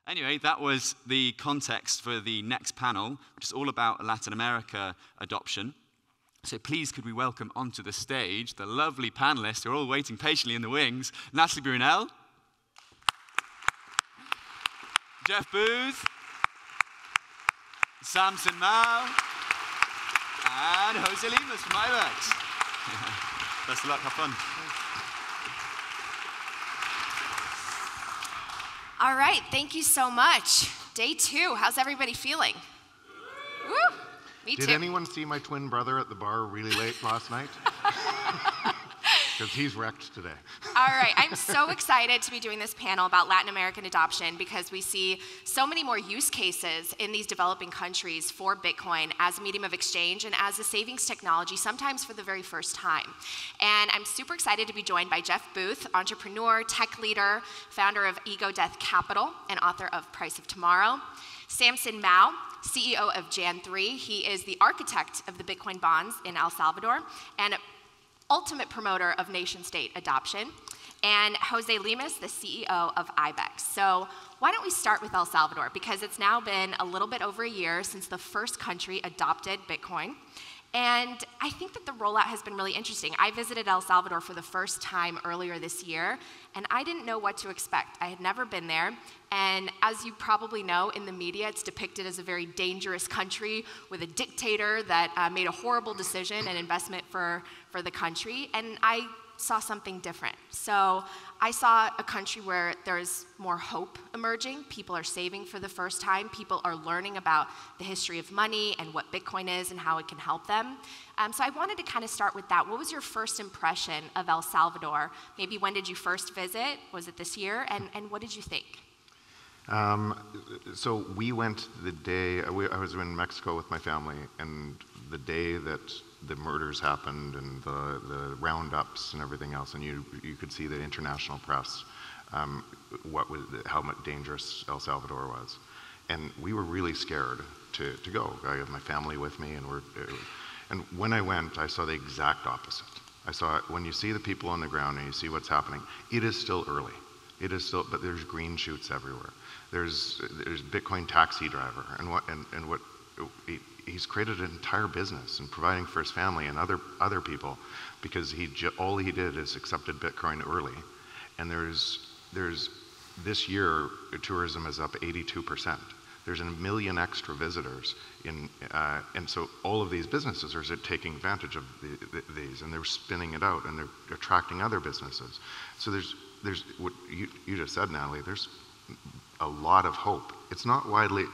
Anyway, that was the context for the next panel, which is all about Latin America adoption. So please could we welcome onto the stage the lovely panelists who are all waiting patiently in the wings. Natalie Brunel, Jeff Booth, Samson Mao, and Jose Limas from IBEX. Best of luck, have fun. All right, thank you so much. Day 2, how's everybody feeling? Woo! Me too. Did anyone see my twin brother at the bar really late last night? Because he's wrecked today. All right, I'm so excited to be doing this panel about Latin American adoption because we see so many more use cases in these developing countries for Bitcoin as a medium of exchange and as a savings technology, sometimes for the very first time. And I'm super excited to be joined by Jeff Booth, entrepreneur, tech leader, founder of Ego Death Capital, and author of Price of Tomorrow. Samson Mao, CEO of Jan3. He is the architect of the Bitcoin bonds in El Salvador and ultimate promoter of nation-state adoption. And Jose Limas, the CEO of IBEX. So why don't we start with El Salvador? Because it's now been a little bit over a year since the first country adopted Bitcoin. And I think that the rollout has been really interesting. I visited El Salvador for the first time earlier this year, and I didn't know what to expect. I had never been there, and as you probably know, in the media, it's depicted as a very dangerous country with a dictator that made a horrible decision and investment for the country, and I saw something different. So I saw a country where there's more hope emerging. People are saving for the first time. People are learning about the history of money and what Bitcoin is and how it can help them. So I wanted to kind of start with that. What was your first impression of El Salvador? Maybe when did you first visit? Was it this year? And what did you think? So we went the day, I was in Mexico with my family, and the day that the murders happened and the roundups and everything else, and you could see the international press, how much dangerous El Salvador was. And we were really scared to go. I had my family with me, and when I went, I saw the exact opposite. I saw when you see the people on the ground and you see what's happening, it is still early. It is still, but there's green shoots everywhere. There's Bitcoin taxi driver, and what he's created an entire business and providing for his family and other people because all he did is accepted Bitcoin early, and there's this year tourism is up 82%. There's 1 million extra visitors and so all of these businesses are taking advantage of these, and they're spinning it out and they're attracting other businesses. So there's what you just said, Natalie. There's a lot of hope. It's not widely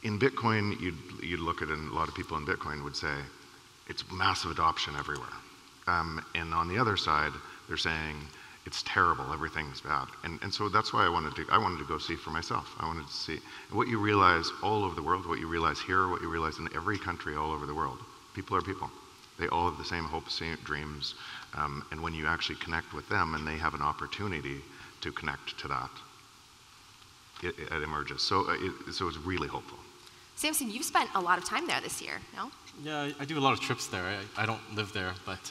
in Bitcoin. You'd look at it, and a lot of people in Bitcoin would say it's massive adoption everywhere, and on the other side they're saying it's terrible, everything's bad, and so that's why I wanted to go see for myself. I wanted to see what you realize all over the world, what you realize here, what you realize in every country all over the world. People are people. They all have the same hopes, same dreams, and when you actually connect with them and they have an opportunity to connect to that, it emerges. So it's really hopeful. Samson, you've spent a lot of time there this year, no? Yeah, I do a lot of trips there. I don't live there, but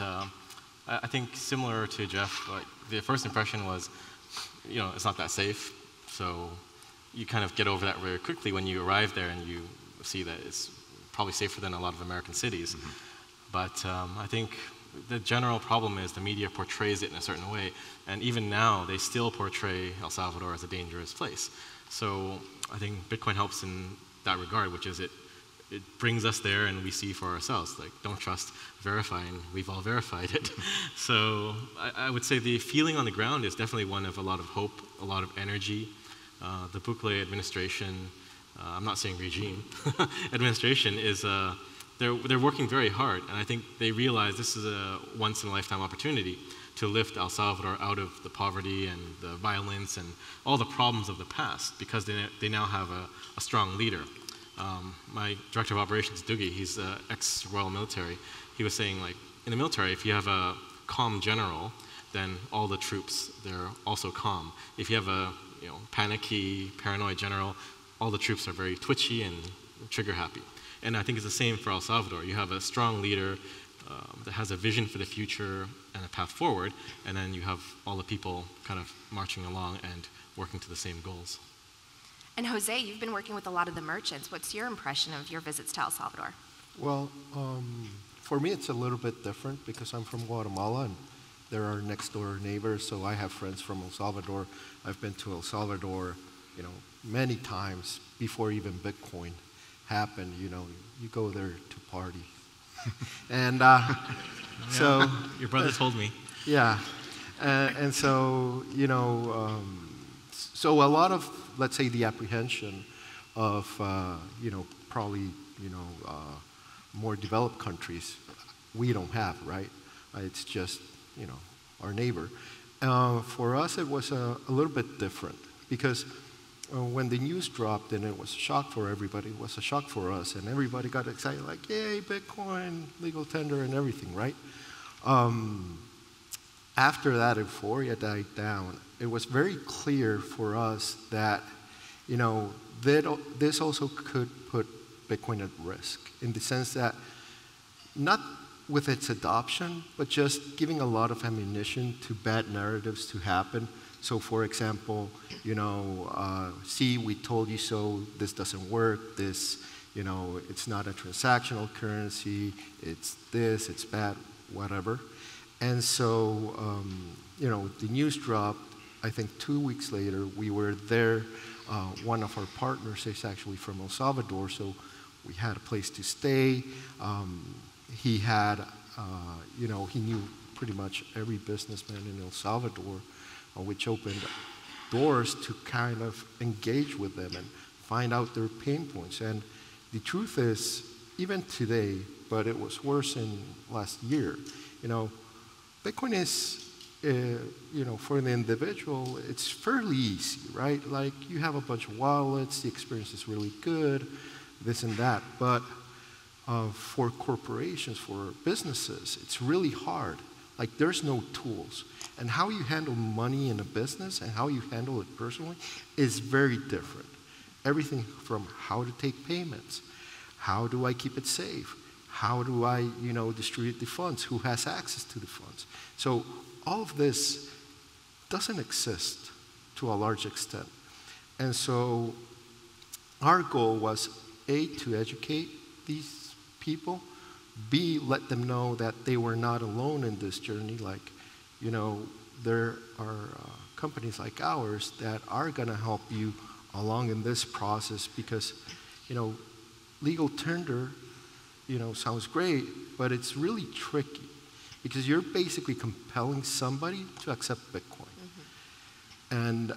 I think similar to Jeff, like the first impression was, it's not that safe. So you kind of get over that very quickly when you arrive there and you see that it's probably safer than a lot of American cities. Mm-hmm. But I think the general problem is the media portrays it in a certain way, and even now they still portray El Salvador as a dangerous place. So I think Bitcoin helps in that regard, which is it brings us there and we see for ourselves, like, don't trust, verify, and we've all verified it. So I would say the feeling on the ground is definitely one of a lot of hope, a lot of energy. The Bukele administration, I'm not saying regime, administration is, they're working very hard, and I think they realize this is a once-in-a-lifetime opportunity to lift El Salvador out of the poverty and the violence and all the problems of the past, because they now have a strong leader. My director of operations, Dougie, he's ex-Royal Military. He was saying, like, in the military, if you have a calm general, then all the troops, they're also calm. If you have a panicky, paranoid general, all the troops are very twitchy and trigger happy. And I think it's the same for El Salvador. You have a strong leader that has a vision for the future and a path forward, and then you have all the people kind of marching along and working to the same goals. And Jose, you've been working with a lot of the merchants. What's your impression of your visits to El Salvador? Well, for me, it's a little bit different because I'm from Guatemala and they're our next door neighbors. So I have friends from El Salvador. I've been to El Salvador, many times before even Bitcoin happened. You go there to party, and so your brother told me. Yeah, and so so a lot of, let's say, the apprehension of probably more developed countries, we don't have, right? It's just, our neighbor. For us, it was a little bit different because when the news dropped and it was a shock for everybody, it was a shock for us, and everybody got excited like, yay, Bitcoin, legal tender and everything, right? After that euphoria died down, it was very clear for us that, that this also could put Bitcoin at risk in the sense that not with its adoption, but just giving a lot of ammunition to bad narratives to happen. So for example, see, we told you so, this doesn't work, this, it's not a transactional currency, it's this, it's bad, whatever. And so, the news dropped, I think 2 weeks later, we were there. One of our partners is actually from El Salvador, so we had a place to stay. He had, he knew pretty much every businessman in El Salvador, which opened doors to kind of engage with them and find out their pain points. And the truth is, even today, but it was worse in last year, Bitcoin is, for the individual, it's fairly easy, right? Like, you have a bunch of wallets, the experience is really good, this and that. But for corporations, for businesses, it's really hard. Like, there's no tools. And how you handle money in a business and how you handle it personally is very different. Everything from how to take payments, how do I keep it safe, how do I, distribute the funds, who has access to the funds. So all of this doesn't exist to a large extent. And so our goal was, A, to educate these people, B, let them know that they were not alone in this journey. Like, there are companies like ours that are going to help you along in this process because, legal tender, sounds great, but it's really tricky because you're basically compelling somebody to accept Bitcoin. Mm-hmm.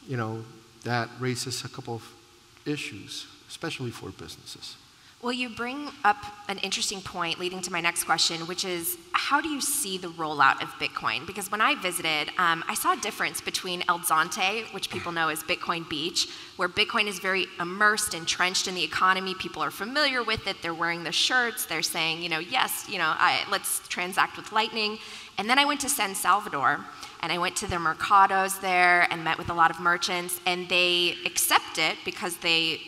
And, that raises a couple of issues, especially for businesses. Well, you bring up an interesting point leading to my next question, which is, how do you see the rollout of Bitcoin? Because when I visited, I saw a difference between El Zonte, which people know as Bitcoin Beach, where Bitcoin is very immersed, entrenched in the economy. People are familiar with it. They're wearing the shirts. They're saying, yes, let's transact with Lightning. And then I went to San Salvador, and I went to the mercados there and met with a lot of merchants, and they accept it because they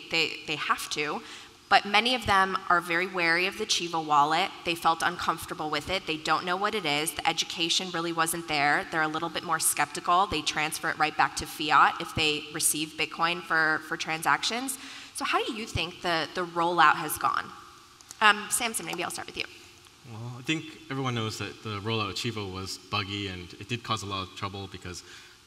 have to. But many of them are very wary of the Chivo wallet. They felt uncomfortable with it. They don't know what it is. The education really wasn't there. They're a little bit more skeptical. They transfer it right back to fiat if they receive Bitcoin for transactions. So how do you think the rollout has gone? Samson, maybe I'll start with you. Well, I think everyone knows that the rollout of Chivo was buggy, and it did cause a lot of trouble because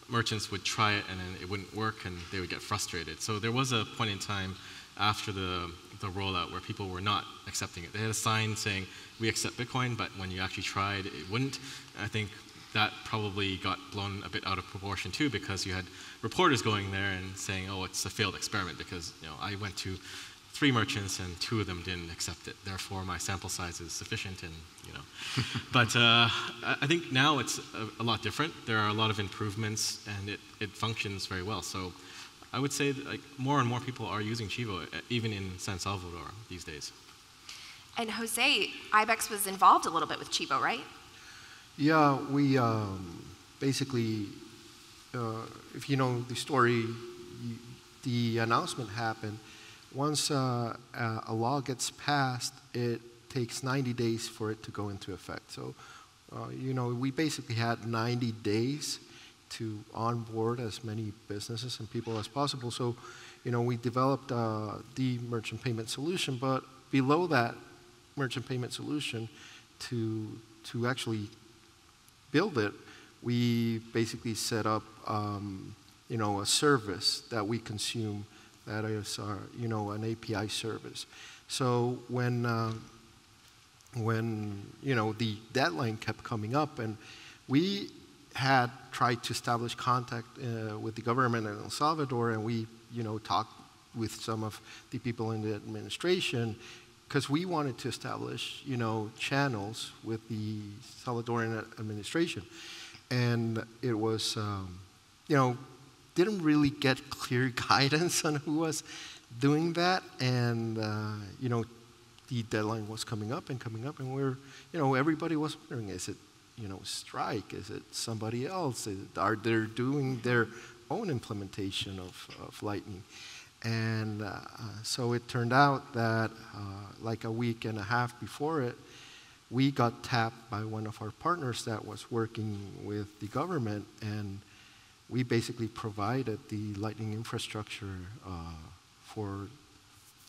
merchants would try it and then it wouldn't work and they would get frustrated. So there was a point in time after the rollout where people were not accepting it. They had a sign saying, we accept Bitcoin, but when you actually tried, it wouldn't. And I think that probably got blown a bit out of proportion too, because you had reporters going there and saying, oh, it's a failed experiment because I went to 3 merchants and 2 of them didn't accept it. Therefore, my sample size is sufficient, and But I think now it's a lot different. There are a lot of improvements, and it functions very well. So I would say that more and more people are using Chivo, even in San Salvador these days. And Jose, IBEX was involved a little bit with Chivo, right? Yeah, we basically, if you know the story, the announcement happened. Once a law gets passed, it takes 90 days for it to go into effect. So, we basically had 90 days to onboard as many businesses and people as possible. So, we developed the merchant payment solution, but below that merchant payment solution, to actually build it, we basically set up, a service that we consume that is, an API service. So when the deadline kept coming up, and we had tried to establish contact with the government in El Salvador, and we, talked with some of the people in the administration, because we wanted to establish, channels with the Salvadoran administration. And it was, didn't really get clear guidance on who was doing that. And, the deadline was coming up, and we're, everybody was wondering, is it, strike? Is it somebody else? Are they doing their own implementation of Lightning? And so it turned out that like a week and a half before it, we got tapped by one of our partners that was working with the government, and we basically provided the Lightning infrastructure for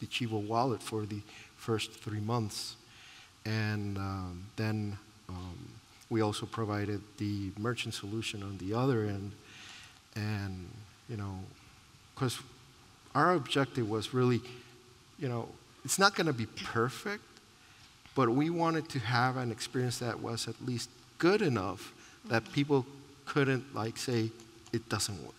the Chivo wallet for the first 3 months. And then we also provided the merchant solution on the other end. And, because our objective was really, it's not going to be perfect, but we wanted to have an experience that was at least good enough that people couldn't say it doesn't work.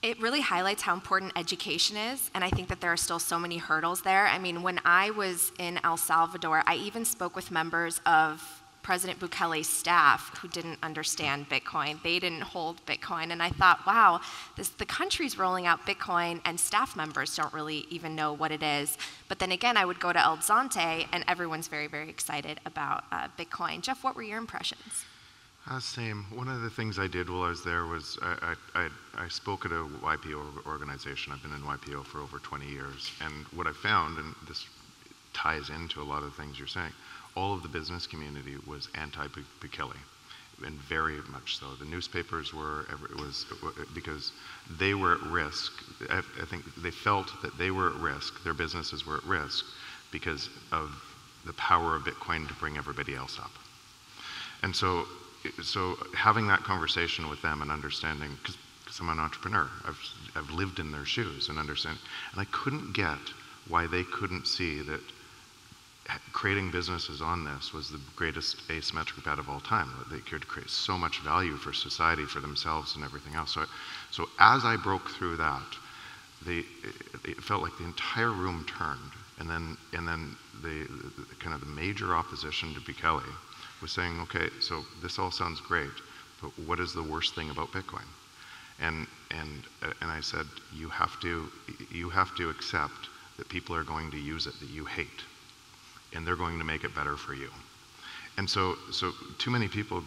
It really highlights how important education is, and I think that there are still so many hurdles there. I mean, when I was in El Salvador, I even spoke with members of President Bukele's staff who didn't understand Bitcoin. They didn't hold Bitcoin, and I thought, wow, the country's rolling out Bitcoin, and staff members don't really even know what it is. But then again, I would go to El Zante, and everyone's very, very excited about Bitcoin. Jeff, what were your impressions? Same. One of the things I did while I was there was I spoke at a YPO organization. I've been in YPO for over 20 years. And what I found, and this ties into a lot of the things you're saying, all of the business community was anti-Bukele, and very much so. The newspapers were, because they were at risk. I think they felt that they were at risk, their businesses were at risk, because of the power of Bitcoin to bring everybody else up. And so having that conversation with them and understanding, because I'm an entrepreneur, I've lived in their shoes and understand, and I couldn't get why they couldn't see that creating businesses on this was the greatest asymmetric bet of all time, that they could create so much value for society, for themselves, and everything else. So as I broke through that, it felt like the entire room turned, and then the kind of the major opposition to Bukele was saying, okay, so this all sounds great, but what is the worst thing about Bitcoin? And I said, you have to accept that people are going to use it that you hate, and they're going to make it better for you. And so too many people,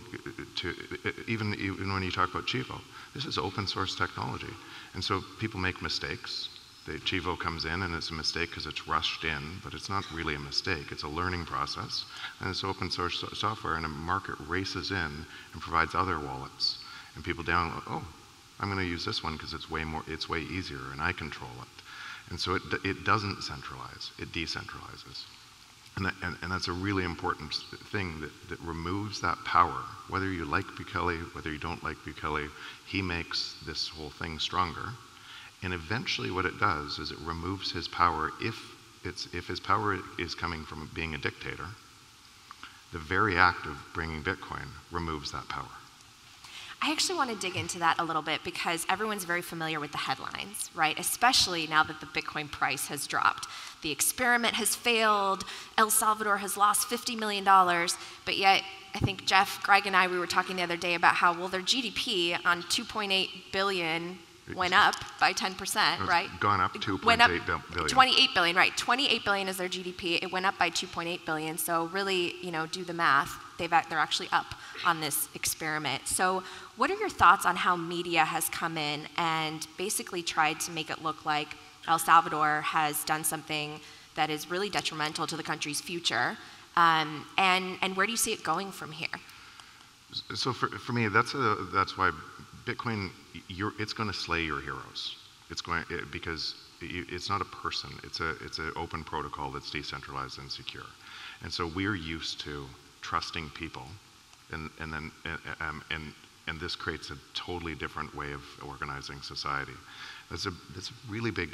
even when you talk about Chivo, this is open source technology, and so people make mistakes. The Chivo comes in and it's a mistake because it's rushed in, but it's not really a mistake. It's a learning process, and it's open source software, and a market races in and provides other wallets, and people download, oh, I'm going to use this one because it's way easier, and I control it. And so it doesn't centralize, it decentralizes. And that's a really important thing that removes that power. Whether you like Bukele, whether you don't like Bukele, he makes this whole thing stronger. And eventually what it does is it removes his power. If his power is coming from being a dictator, the very act of bringing Bitcoin removes that power. I actually want to dig into that a little bit because everyone's very familiar with the headlines, right? Especially now that the Bitcoin price has dropped. The experiment has failed. El Salvador has lost $50 million. But yet, I think Jeff, Greg, and we were talking the other day about how, well, their GDP on $2.8 billion went up by 10%, right? Gone up 2.8 billion. 28 billion, right? 28 billion is their GDP. It went up by 2.8 billion. So really, do the math. They're actually up on this experiment. So what are your thoughts on how media has come in and basically tried to make it look like El Salvador has done something that is really detrimental to the country's future? And where do you see it going from here? So for me, that's why Bitcoin, it's going to slay your heroes. Because it's not a person. It's an open protocol that's decentralized and secure. And so we're used to trusting people, and this creates a totally different way of organizing society. That's a really big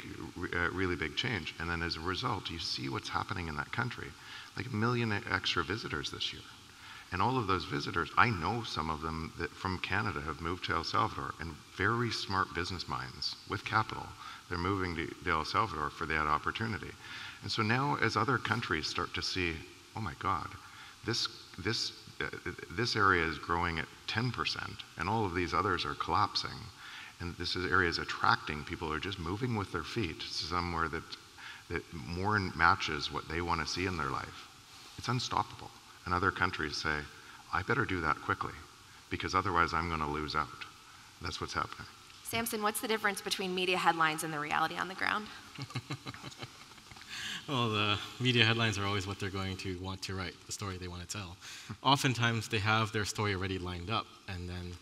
change. And then as a result, you see what's happening in that country, like 1 million extra visitors this year. And all of those visitors, I know some of them that from Canada have moved to El Salvador, and very smart business minds with capital. They're moving to El Salvador for that opportunity. And so now as other countries start to see, oh my God, this area is growing at 10%, and all of these others are collapsing, and this area is attracting people who are just moving with their feet to somewhere that more matches what they want to see in their life. It's unstoppable. And other countries say, I better do that quickly, because otherwise I'm going to lose out. That's what's happening. Samson, what's the difference between media headlines and the reality on the ground? Well, the media headlines are always what they're going to want to write, the story they want to tell. Oftentimes, they have their story already lined up, and then,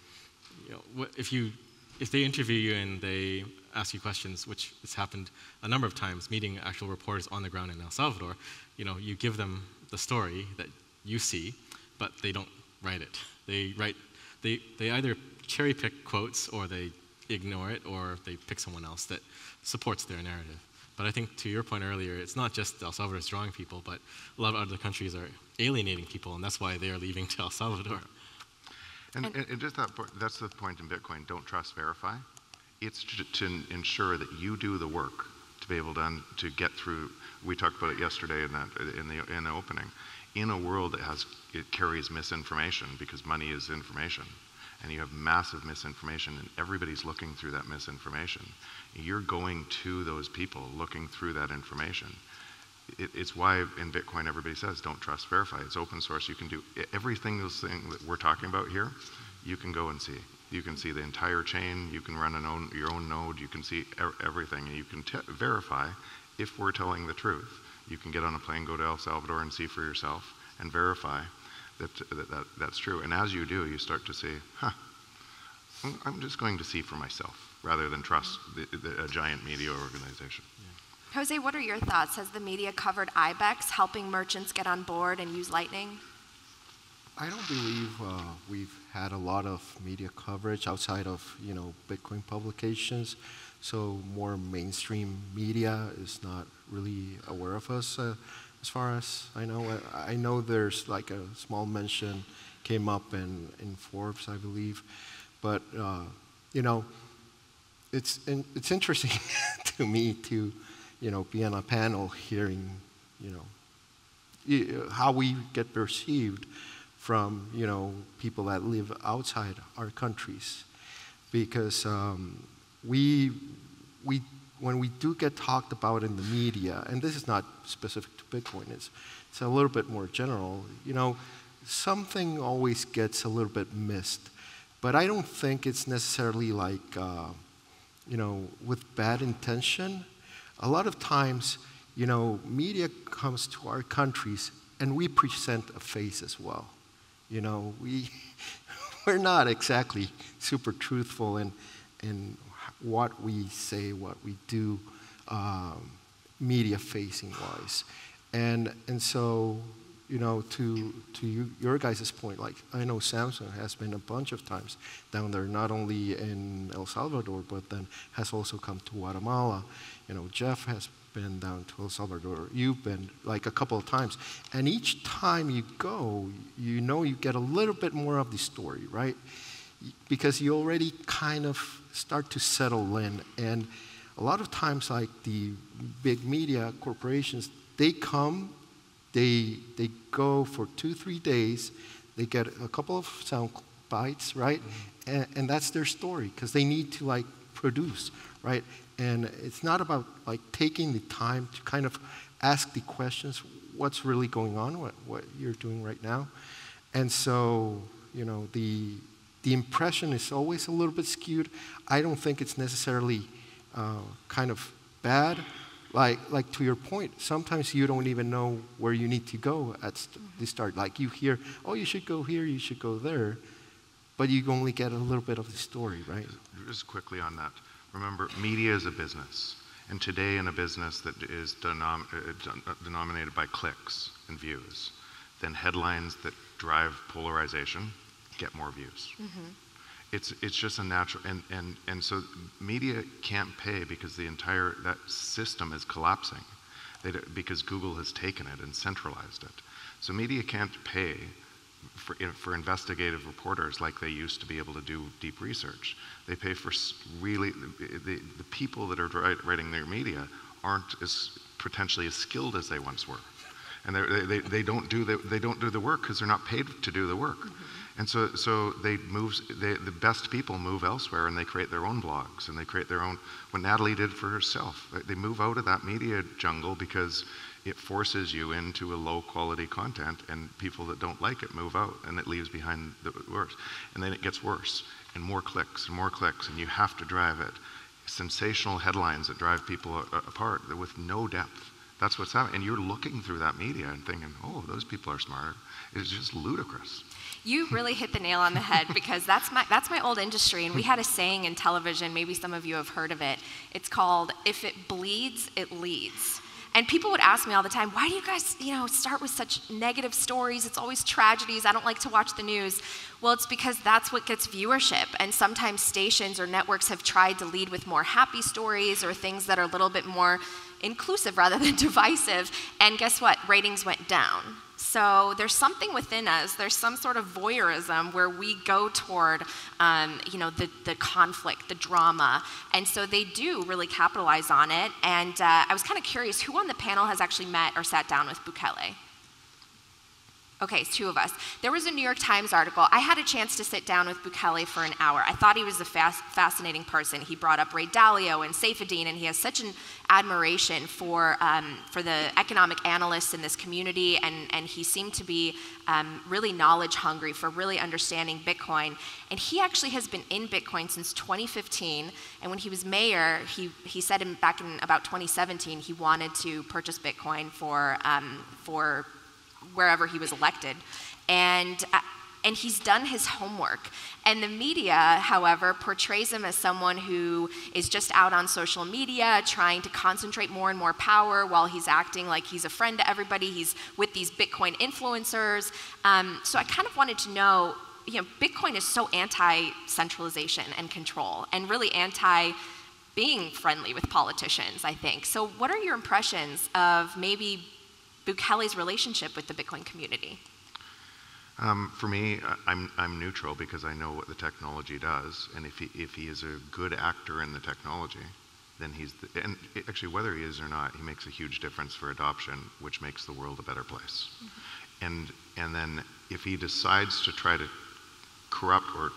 if they interview you and they ask you questions, which has happened a number of times, meeting actual reporters on the ground in El Salvador, you give them the story that you see, but they don't write it. They either cherry pick quotes, or they ignore it, or they pick someone else that supports their narrative. But I think to your point earlier, it's not just El Salvador is drawing people, but a lot of other countries are alienating people, and that's why they are leaving to El Salvador. And just that's the point in Bitcoin, don't trust, verify. It's to ensure that you do the work to be able to get through. We talked about it yesterday in the opening. In a world it carries misinformation, because money is information, and you have massive misinformation, and everybody's looking through that misinformation. You're going to those people looking through that information. It's why in Bitcoin everybody says don't trust, verify. It's open source. You can do everything that we're talking about here. You can go and see. You can see the entire chain. You can run your own node. You can see everything, and you can verify if we're telling the truth. You can get on a plane, go to El Salvador, and see for yourself, and verify that's true. And as you do, you start to see, I'm just going to see for myself, rather than trust a giant media organization. Yeah. Jose, what are your thoughts? Has the media covered IBEX, helping merchants get on board and use Lightning? I don't believe we've had a lot of media coverage outside of Bitcoin publications. So more mainstream media is not really aware of us, as far as I know. I know there's like a small mention came up in Forbes, I believe, but it's interesting to me to be on a panel hearing how we get perceived from people that live outside our countries, because when we do get talked about in the media, and this is not specific to Bitcoin, it's a little bit more general, something always gets a little bit missed. But I don't think it's necessarily like, with bad intention. A lot of times, media comes to our countries and we present a face as well. We're not exactly super truthful in what we say, what we do, media-facing wise, and so to your guys' point, like I know Samson has been a bunch of times down there, not only in El Salvador, but then has also come to Guatemala. Jeff has been down to El Salvador. You've been like a couple of times, and each time you go, you get a little bit more of the story, right? Because you already kind of start to settle in. And a lot of times, like the big media corporations, they come, they go for 2-3 days, they get a couple of sound bites, right? Mm-hmm. And that's their story, because they need to like produce, right? And it's not about like taking the time to kind of ask the questions, what's really going on, what you're doing right now. And so, the impression is always a little bit skewed. I don't think it's necessarily kind of bad. Like to your point, sometimes you don't even know where you need to go at the start. Like you hear, oh, you should go here, you should go there. but you only get a little bit of the story, right? Just quickly on that. Remember, media is a business. And today in a business that is denominated by clicks and views, then headlines that drive polarization get more views. It's just a natural, and so media can't pay because that system is collapsing, because Google has taken it and centralized it. So media can't pay for investigative reporters like they used to be able to do deep research. They pay for really, the people that are writing their media aren't potentially as skilled as they once were. And they don't do the work because they're not paid to do the work. And so the best people move elsewhere, and they create their own blogs, and they create their own, what Natalie did for herself. They move out of that media jungle because it forces you into a low quality content, and people that don't like it move out, and it leaves behind the worst. And then it gets worse, and more clicks, and you have to drive it. Sensational headlines that drive people apart with no depth. That's what's happening. And you're looking through that media and thinking, oh, those people are smarter. It's just ludicrous. You really hit the nail on the head, because that's my old industry, and we had a saying in television, maybe some of you have heard of it. It's called, if it bleeds, it leads. And people would ask me all the time, why do you guys, start with such negative stories? It's always tragedies. I don't like to watch the news. Well, it's because that's what gets viewership. And sometimes stations or networks have tried to lead with more happy stories or things that are a little bit more inclusive rather than divisive. And guess what? Ratings went down. So there's something within us, there's some sort of voyeurism where we go toward, the conflict, the drama. And so they do really capitalize on it. And I was kind of curious, who on the panel has actually met or sat down with Bukele? Okay, it's two of us. There was a New York Times article. I had a chance to sit down with Bukele for an hour. I thought he was a fascinating person. He brought up Ray Dalio and Saifedean, and he has such an admiration for the economic analysts in this community, and he seemed to be really knowledge hungry for really understanding Bitcoin. And he actually has been in Bitcoin since 2015, and when he was mayor, he said back in about 2017 he wanted to purchase Bitcoin for wherever he was elected. And he's done his homework. And the media, however, portrays him as someone who is just out on social media, trying to concentrate more and more power while he's acting like he's a friend to everybody. He's with these Bitcoin influencers. So I kind of wanted to know, Bitcoin is so anti-centralization and control, and really anti-being friendly with politicians, I think. So what are your impressions of maybe Bukele's relationship with the Bitcoin community? For me, I'm neutral because I know what the technology does, and if he is a good actor in the technology, then actually whether he is or not, he makes a huge difference for adoption, which makes the world a better place. And then if he decides to try to corrupt or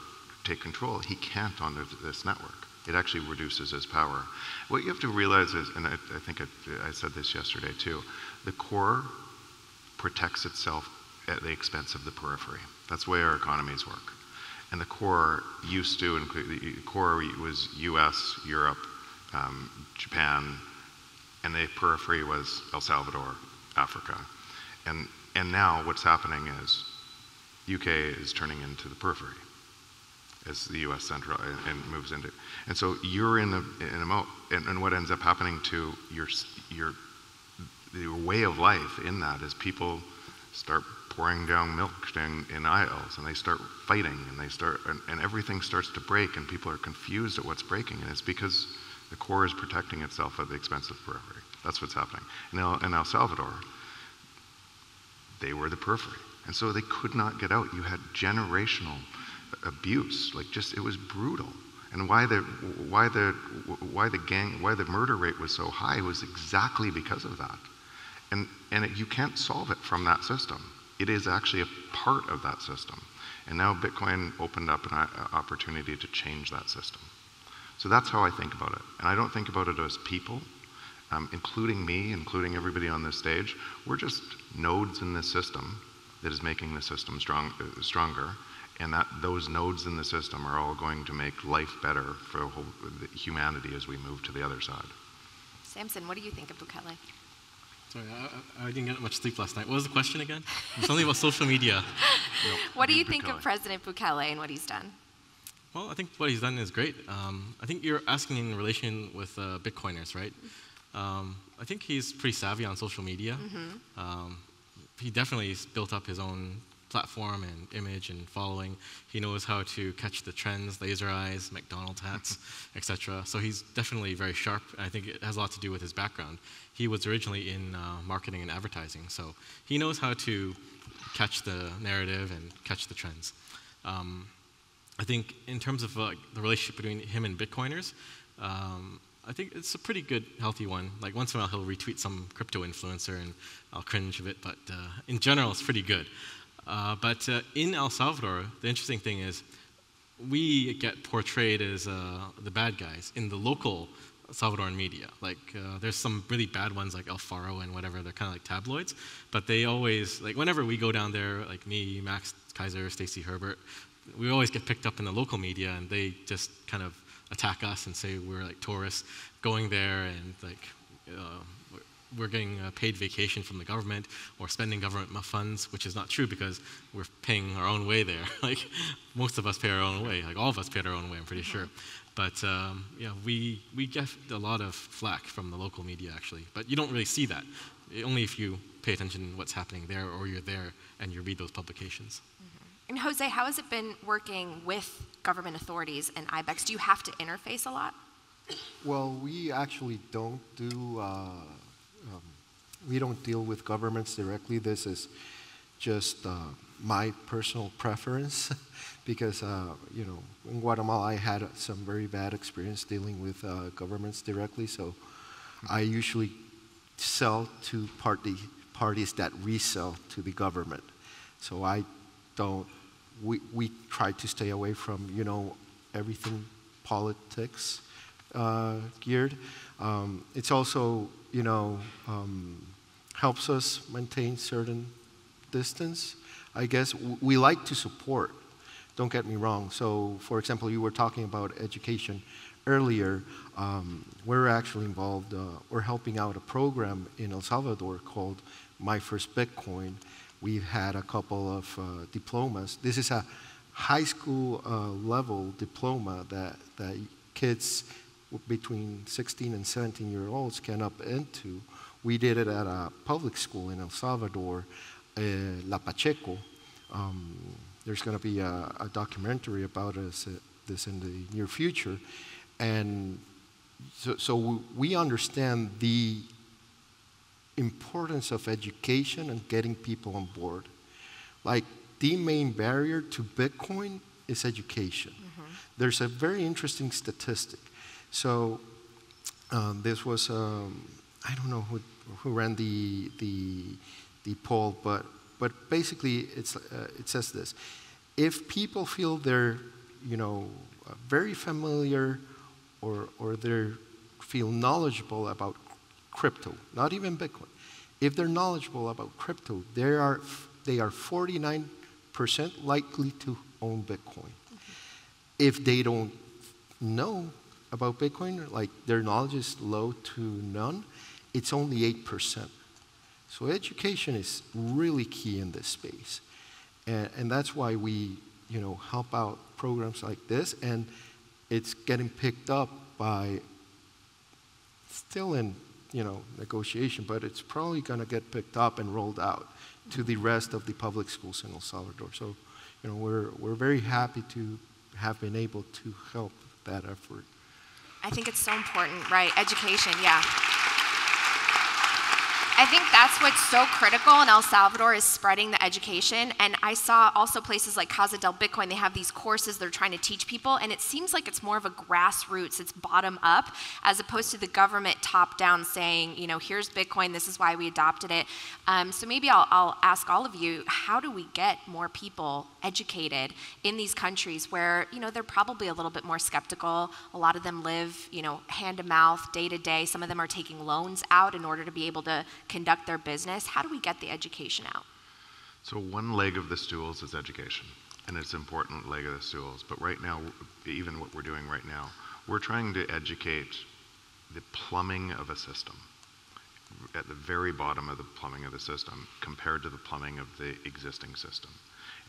take control, he can't on this network. It actually reduces his power. What you have to realize is, and I think I said this yesterday too, the core protects itself at the expense of the periphery. That's the way our economies work. And the core used to include, the core was US, Europe, Japan, and the periphery was El Salvador, Africa. And now what's happening is UK is turning into the periphery as the US central and moves into. And so you're in a mode, and what ends up happening to your way of life in that is people start pouring down milk in aisles, and they start fighting, and everything starts to break, and people are confused at what's breaking, and it's because the core is protecting itself at the expense of the periphery. That's what's happening. In El Salvador, they were the periphery, and so they could not get out. You had generational abuse, it was brutal. And why the murder rate was so high was exactly because of that. And you can't solve it from that system. It is actually a part of that system. And now Bitcoin opened up an opportunity to change that system. So that's how I think about it. And I don't think about it as people, including me, including everybody on this stage. We're just nodes in this system that is making the system stronger. And that those nodes in the system are all going to make life better for humanity as we move to the other side. Samson, what do you think of Bukele? Sorry, I didn't get much sleep last night. What was the question again? Something about social media. What do you think of President Bukele and what he's done? Well, I think what he's done is great. I think you're asking in relation with Bitcoiners, right? I think he's pretty savvy on social media. He definitely has built up his own platform and image and following. He knows how to catch the trends, laser eyes, McDonald's hats, etc. So he's definitely very sharp, and I think it has a lot to do with his background. He was originally in marketing and advertising, so he knows how to catch the narrative and catch the trends. I think in terms of the relationship between him and Bitcoiners, I think it's a pretty good, healthy one. Like once in a while he'll retweet some crypto influencer and I'll cringe a bit, but in general it's pretty good. But in El Salvador, the interesting thing is we get portrayed as the bad guys in the local Salvadoran media. Like there's some really bad ones like El Faro and whatever, they're kind of like tabloids, but they always, like whenever we go down there, like me, Max Kaiser, Stacey Herbert, we always get picked up in the local media and they just kind of attack us and say we're like tourists going there and like we're getting a paid vacation from the government or spending government funds, which is not true because we're paying our own way there. Like most of us pay our own way, like all of us pay our own way, I'm pretty sure. But yeah, we get a lot of flack from the local media actually, but you don't really see that. Only if you pay attention to what's happening there or you're there and you read those publications. And Jose, how has it been working with government authorities and IBEX? Do you have to interface a lot? Well, we actually don't do, we don't deal with governments directly. This is just my personal preference because, you know, in Guatemala I had some very bad experience dealing with governments directly, so I usually sell to parties that resell to the government. So I don't, we try to stay away from, you know, everything politics geared. It's also, you know, helps us maintain certain distance. I guess we like to support, don't get me wrong. So for example, you were talking about education earlier. We're actually involved, we're helping out a program in El Salvador called My First Bitcoin. We've had a couple of diplomas. This is a high school level diploma that kids between 16 and 17-year-olds can up into. We did it at a public school in El Salvador, La Pacheco. There's going to be a documentary about this in the near future. And so we understand the importance of education and getting people on board. Like the main barrier to Bitcoin is education. There's a very interesting statistic. So this was, I don't know who ran the poll, but basically it says this: if people feel they're, you know, very familiar or they feel knowledgeable about crypto, not even Bitcoin, if they're knowledgeable about crypto, they are 49% likely to own Bitcoin. If they don't know about Bitcoin, like their knowledge is low to none, it's only 8%. So education is really key in this space. And that's why we, you know, help out programs like this, and it's getting picked up by, still in, you know, negotiation, but it's probably going to get picked up and rolled out to the rest of the public schools in El Salvador. So, you know, we're very happy to have been able to help that effort. I think it's so important, right? Education, yeah. I think that's what's so critical in El Salvador is spreading the education. And I saw also places like Casa del Bitcoin, they have these courses they're trying to teach people, and it seems like it's more of a grassroots, it's bottom up, as opposed to the government top down saying, you know, here's Bitcoin, this is why we adopted it. So maybe I'll ask all of you, how do we get more people educated in these countries where, you know, they're probably a little bit more skeptical. A lot of them live, you know, hand to mouth, day to day. Some of them are taking loans out in order to be able to conduct their business. How do we get the education out? So one leg of the stools is education, and it's an important leg of the stools. But right now, even what we're doing right now, we're trying to educate the plumbing of a system. at the very bottom of the plumbing of the system compared to the plumbing of the existing system.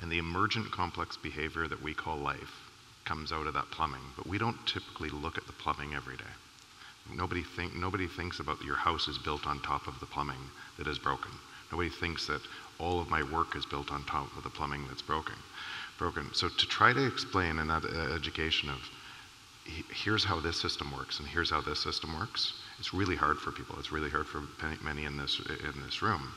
And the emergent complex behavior that we call life comes out of that plumbing, but we don't typically look at the plumbing every day. Nobody thinks about that your house is built on top of the plumbing that is broken. Nobody thinks that all of my work is built on top of the plumbing that's broken. So to try to explain in that education of here's how this system works and here's how this system works, it's really hard for people. It's really hard for many in this room.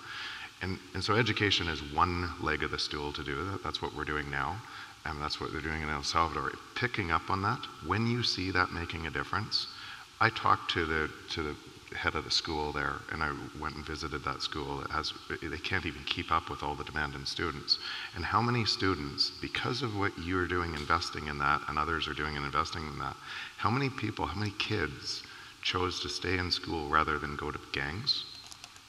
And so education is one leg of the stool to do that. That's what we're doing now. And that's what they're doing in El Salvador. Picking up on that, when you see that making a difference, I talked to the head of the school there, and I went and visited that school. They can't even keep up with all the demand in students. And how many students, because of what you're doing investing in that, and others are doing and investing in that, how many kids chose to stay in school rather than go to gangs?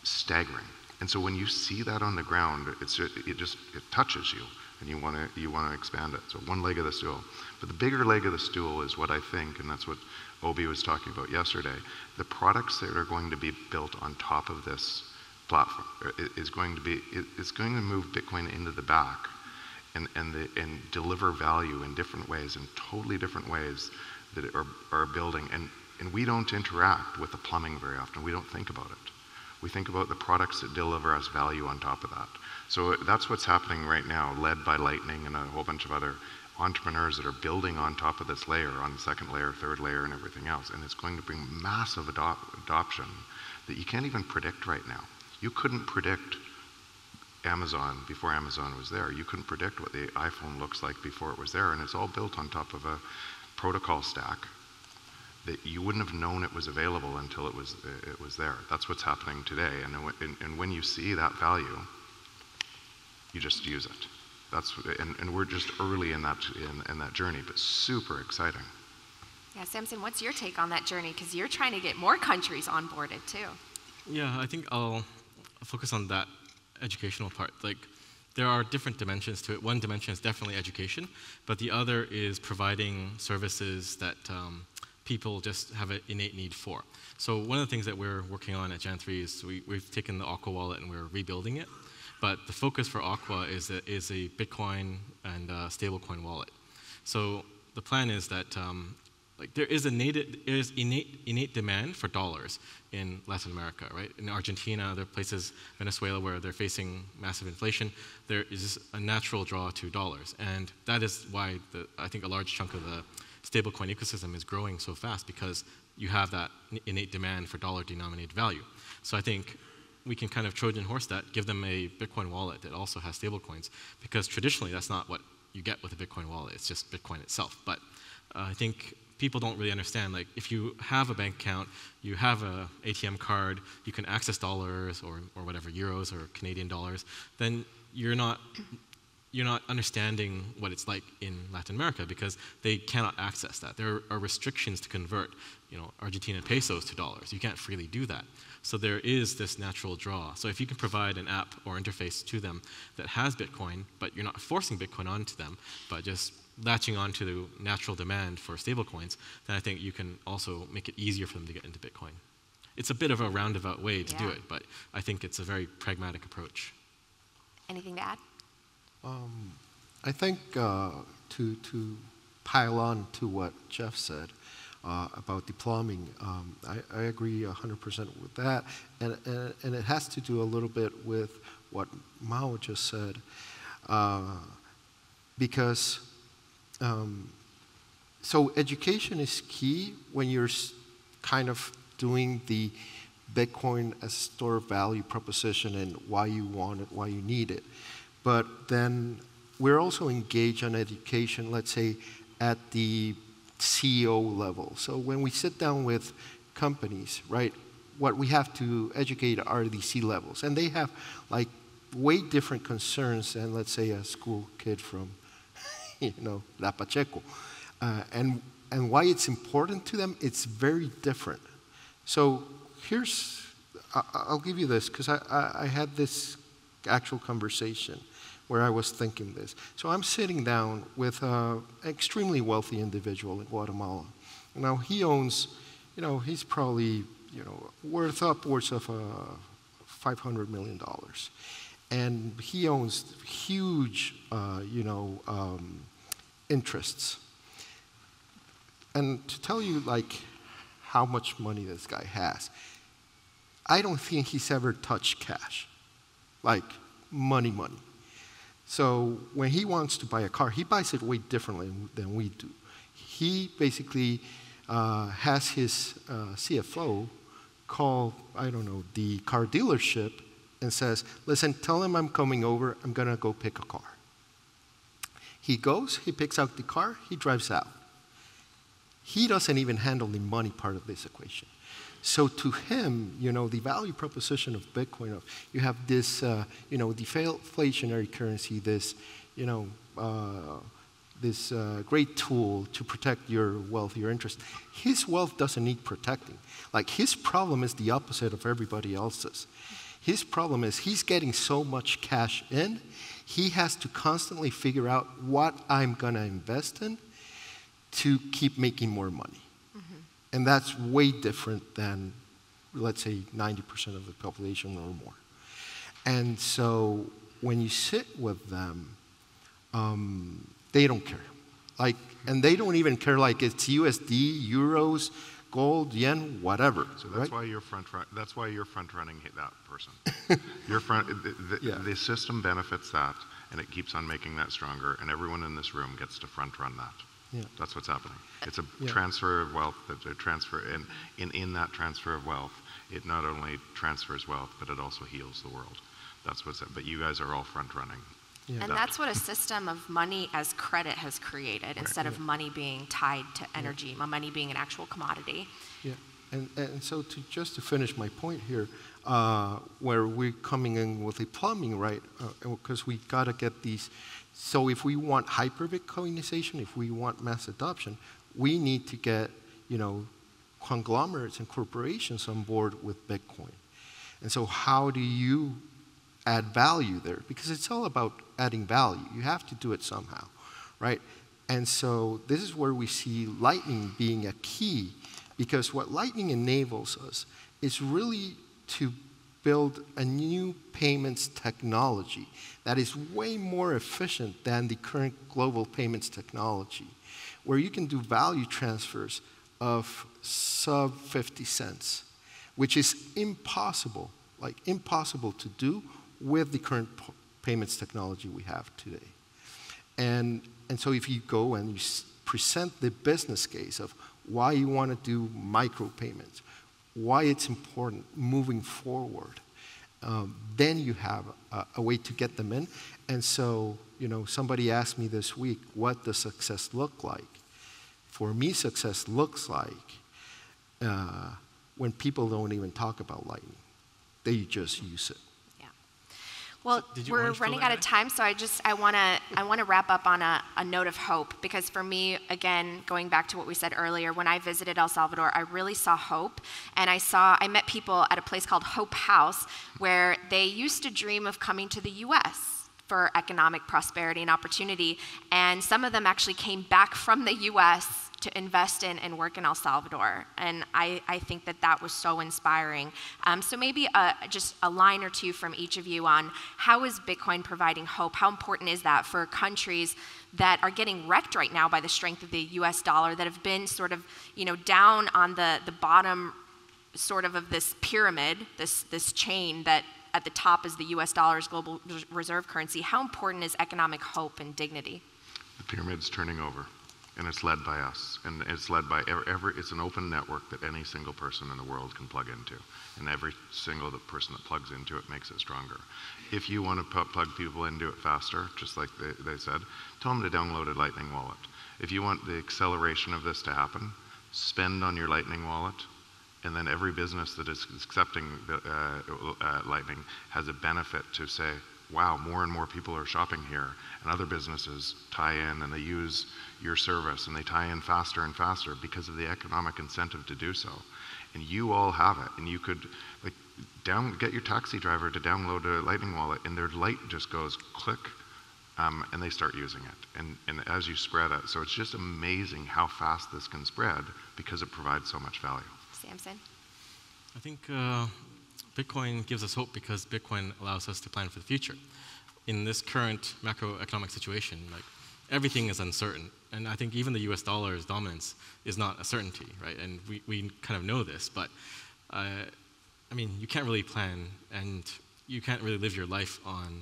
Staggering. And so when you see that on the ground, it touches you, and you want to expand it. So one leg of the stool. But the bigger leg of the stool is what I think, and that's what Obi was talking about yesterday, the products that are going to be built on top of this platform it's going to move Bitcoin into the back and deliver value in different ways, in totally different ways that are building. And we don't interact with the plumbing very often. We don't think about it. We think about the products that deliver us value on top of that. So that's what's happening right now, led by Lightning and a whole bunch of other entrepreneurs that are building on top of this layer, on the second layer, third layer, and everything else. And it's going to bring massive adoption that you can't even predict right now. You couldn't predict Amazon before Amazon was there. You couldn't predict what the iPhone looks like before it was there. And it's all built on top of a protocol stack that you wouldn't have known it was available until it was there. That's what's happening today. And when you see that value, you just use it. And we're just early in that journey, but super exciting. Yeah, Samson, what's your take on that journey? Because you're trying to get more countries onboarded too. Yeah, I think I'll focus on that educational part. Like, there are different dimensions to it. One dimension is definitely education, but the other is providing services that people just have an innate need for. So one of the things that we're working on at Jan3 is we've taken the Aqua wallet and we're rebuilding it. But the focus for Aqua is a Bitcoin and stablecoin wallet. So the plan is that there is innate demand for dollars in Latin America, right? In Argentina, there are places, Venezuela, where they're facing massive inflation. There is a natural draw to dollars, and that is why I think a large chunk of the stablecoin ecosystem is growing so fast, because you have that innate demand for dollar-denominated value. So I think we can kind of Trojan horse that, give them a Bitcoin wallet that also has stablecoins, because traditionally that's not what you get with a Bitcoin wallet. It's just Bitcoin itself. But I think people don't really understand, like, if you have a bank account, you have an ATM card, you can access dollars or whatever, euros or Canadian dollars, then you're not understanding what it's like in Latin America, because they cannot access that. There are restrictions to convert, Argentine pesos to dollars. You can't freely do that. So there is this natural draw. So if you can provide an app or interface to them that has Bitcoin, but you're not forcing Bitcoin onto them, but just latching onto the natural demand for stablecoins, then I think you can also make it easier for them to get into Bitcoin. It's a bit of a roundabout way to do it, but I think it's a very pragmatic approach. Anything to add? I think to pile on to what Jeff said about the plumbing, I agree 100% with that, and it has to do a little bit with what Mao just said, because so education is key when you're kind of doing the Bitcoin as store value proposition and why you want it, why you need it. But then we're also engaged on education, let's say, at the CEO level. So when we sit down with companies, right, what we have to educate are the C-levels. And they have, like, way different concerns than, let's say, a school kid from, La Pacheco. And why it's important to them, it's very different. So I'll give you this, because I had this actual conversation where I was thinking this. So I'm sitting down with an extremely wealthy individual in Guatemala. Now he owns, he's probably, worth upwards of $500 million. And he owns huge, interests. And to tell you, like, how much money this guy has, I don't think he's ever touched cash, like money. So when he wants to buy a car, he buys it way differently than we do. He basically has his CFO call, the car dealership and says, listen, tell him I'm coming over, I'm gonna go pick a car. He goes, he picks out the car, he drives out. He doesn't even handle the money part of this equation. So to him, the value proposition of Bitcoin, you have this, deflationary currency, this, this great tool to protect your wealth, your interest. His wealth doesn't need protecting. Like, his problem is the opposite of everybody else's. His problem is he's getting so much cash in, he has to constantly figure out what I'm gonna invest in to keep making more money. Mm-hmm. And that's way different than, let's say, 90% of the population or more. And so when you sit with them, they don't care. Like, and they don't even care like it's USD, euros, gold, yen, whatever. So that's why you're that's why you're front running that person. The system benefits that, and it keeps on making that stronger, and everyone in this room gets to front run that. Yeah. That's what's happening. It's a transfer of wealth, in that transfer of wealth, it not only transfers wealth, but it also heals the world. That's what's, but you guys are all front running. Yeah. And that's what a system of money as credit has created, instead of money being tied to energy, money being an actual commodity. Yeah, and so just to finish my point here, where we're coming in with the plumbing, right? Because we got to get these. So if we want hyper-Bitcoinization, if we want mass adoption, we need to get, conglomerates and corporations on board with Bitcoin. And so how do you add value there? Because it's all about adding value. You have to do it somehow, right? And so this is where we see Lightning being a key, because what Lightning enables us is really to build a new payments technology that is way more efficient than the current global payments technology, where you can do value transfers of sub 50 cents, which is impossible to do with the current payments technology we have today. And so if you go and you present the business case of why you want to do micropayments, why it's important moving forward, then you have a way to get them in. And so, somebody asked me this week, what does success look like? For me, success looks like when people don't even talk about Lightning. They just use it. Well, we're running out of time, so I want to wrap up on a note of hope, because for me, again, going back to what we said earlier, when I visited El Salvador, I really saw hope, and I met people at a place called Hope House, where they used to dream of coming to the U.S. for economic prosperity and opportunity, and some of them actually came back from the U.S. to invest in and work in El Salvador. And I think that was so inspiring. So maybe just a line or two from each of you on how is Bitcoin providing hope? How important is that for countries that are getting wrecked right now by the strength of the US dollar, that have been sort of, down on the bottom sort of this pyramid, this chain that at the top is the US dollar's global reserve currency? How important is economic hope and dignity? The pyramid's turning over. And it's led by us, and it's led by it's an open network that any single person in the world can plug into, and every single person that plugs into it makes it stronger. If you want to plug people into it faster, just like they said, tell them to download a Lightning wallet. If you want the acceleration of this to happen, spend on your Lightning wallet, and then every business that is accepting Lightning has a benefit to say, wow, more and more people are shopping here, and other businesses tie in and they use your service and they tie in faster and faster because of the economic incentive to do so. And you all have it, and you could get your taxi driver to download a Lightning wallet, and their light just goes click, and they start using it. And as you spread it, so it's just amazing how fast this can spread because it provides so much value. Samson? I think Bitcoin gives us hope because Bitcoin allows us to plan for the future. In this current macroeconomic situation, like everything is uncertain, and I think even the U.S. dollar's dominance is not a certainty, right? And we kind of know this, but I mean, you can't really plan, and you can't really live your life on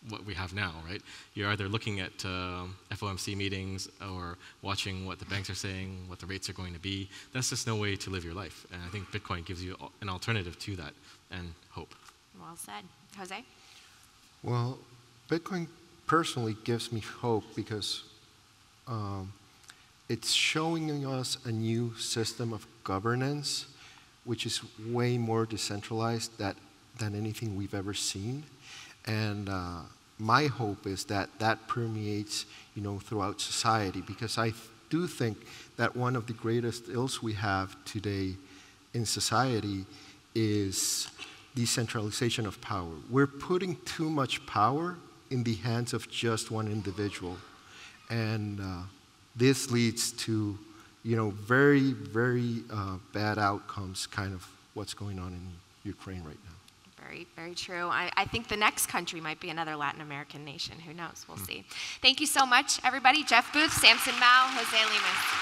what we have now, right? You're either looking at FOMC meetings or watching what the banks are saying, what the rates are going to be. That's just no way to live your life. And I think Bitcoin gives you an alternative to that and hope. Well said. Jose? Well, Bitcoin personally gives me hope because it's showing us a new system of governance, which is way more decentralized than anything we've ever seen. And my hope is that that permeates, throughout society, because I do think that one of the greatest ills we have today in society is decentralization of power. We're putting too much power in the hands of just one individual, and this leads to, very, very bad outcomes. Kind of what's going on in Ukraine right now. Very, very true. I think the next country might be another Latin American nation. Who knows? We'll see. Thank you so much, everybody. Jeff Booth, Samson Mao, Jose Lemus.